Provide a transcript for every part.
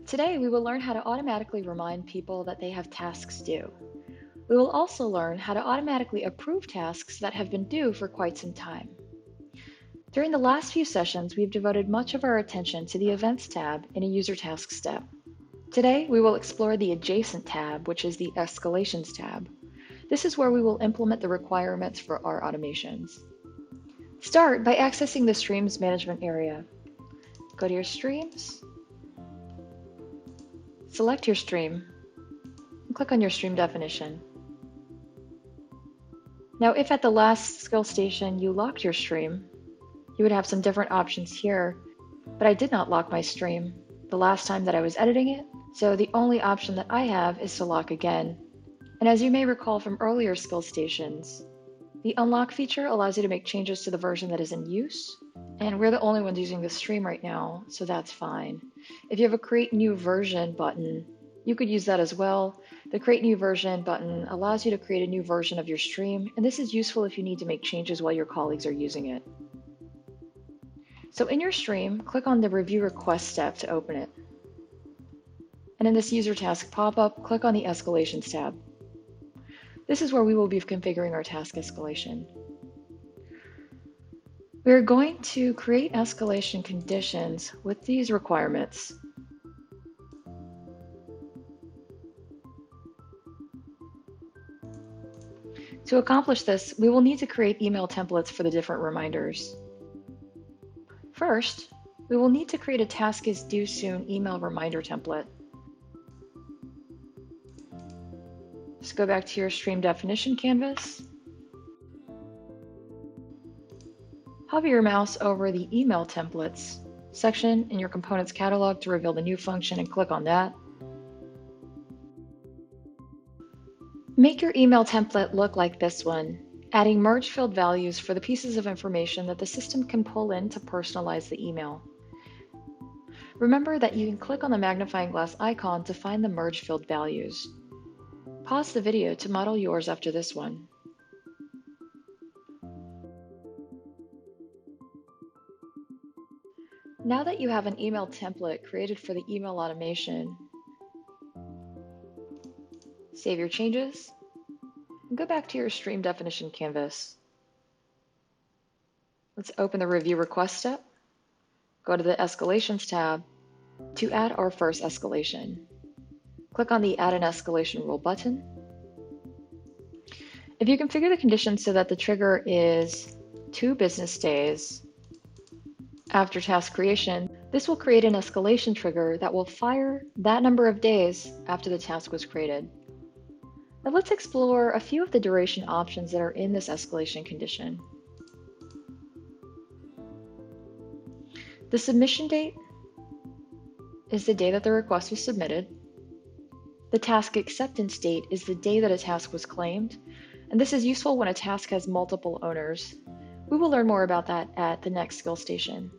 Today, we will learn how to automatically remind people that they have tasks due. We will also learn how to automatically approve tasks that have been due for quite some time. During the last few sessions, we've devoted much of our attention to the Events tab in a User Tasks step. Today, we will explore the adjacent tab, which is the Escalations tab. This is where we will implement the requirements for our automations. Start by accessing the Streams Management area. Go to your Streams, select your stream, and click on your stream definition. Now, if at the last skill station you locked your stream, you would have some different options here, but I did not lock my stream the last time that I was editing it, so the only option that I have is to lock again. And as you may recall from earlier skill stations, the unlock feature allows you to make changes to the version that is in use, and we're the only ones using the stream right now, so that's fine. If you have a create new version button, you could use that as well. The create new version button allows you to create a new version of your stream, and this is useful if you need to make changes while your colleagues are using it. So in your stream, click on the review request step to open it. And in this user task pop-up, click on the Escalations tab. This is where we will be configuring our task escalation. We're going to create escalation conditions with these requirements. To accomplish this, we will need to create email templates for the different reminders. First, we will need to create a task is due soon email reminder template. Just go back to your stream definition canvas. Hover your mouse over the email templates section in your components catalog to reveal the new function and click on that. Make your email template look like this one, adding merge field values for the pieces of information that the system can pull in to personalize the email. Remember that you can click on the magnifying glass icon to find the merge field values. Pause the video to model yours after this one. Now that you have an email template created for the email automation, save your changes and go back to your stream definition canvas. Let's open the review request step, go to the Escalations tab to add our first escalation. Click on the Add an Escalation Rule button. If you configure the conditions so that the trigger is 2 business days after task creation, this will create an escalation trigger that will fire that number of days after the task was created. Now let's explore a few of the duration options that are in this escalation condition. The submission date is the day that the request was submitted. The task acceptance date is the day that a task was claimed, and this is useful when a task has multiple owners. We will learn more about that at the next skill station.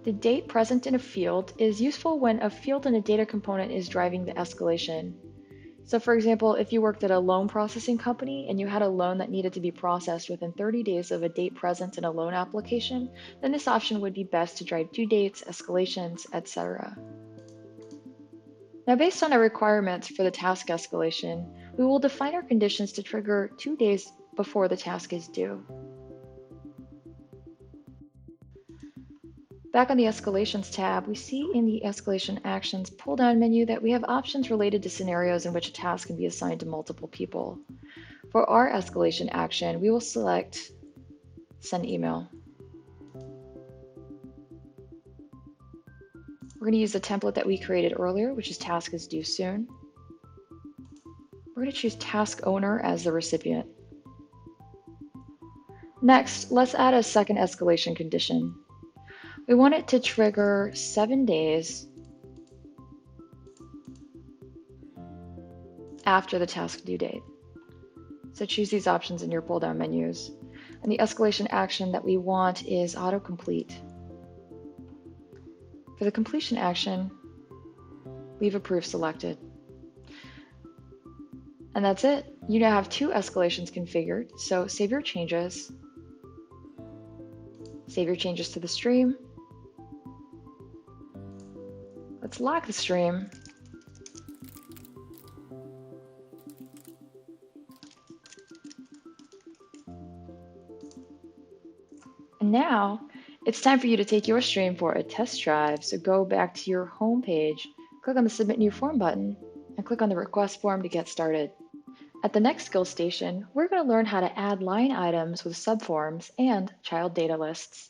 The date present in a field is useful when a field in a data component is driving the escalation. So for example, if you worked at a loan processing company and you had a loan that needed to be processed within 30 days of a date present in a loan application, then this option would be best to drive due dates, escalations, etc. Now, based on our requirements for the task escalation, we will define our conditions to trigger 2 days before the task is due. Back on the Escalations tab, we see in the Escalation Actions pull-down menu that we have options related to scenarios in which a task can be assigned to multiple people. For our escalation action, we will select Send Email. We're going to use the template that we created earlier, which is Task is Due Soon. We're going to choose Task Owner as the recipient. Next, let's add a second escalation condition. We want it to trigger 7 days after the task due date. So choose these options in your pull-down menus. And the escalation action that we want is autocomplete. For the completion action, leave Approve selected. And that's it. You now have 2 escalations configured. So save your changes. Save your changes to the stream. Let's lock the stream. And now it's time for you to take your stream for a test drive. So go back to your home page, click on the Submit New Form button, and click on the Request Form to get started. At the next skill station, we're going to learn how to add line items with subforms and child data lists.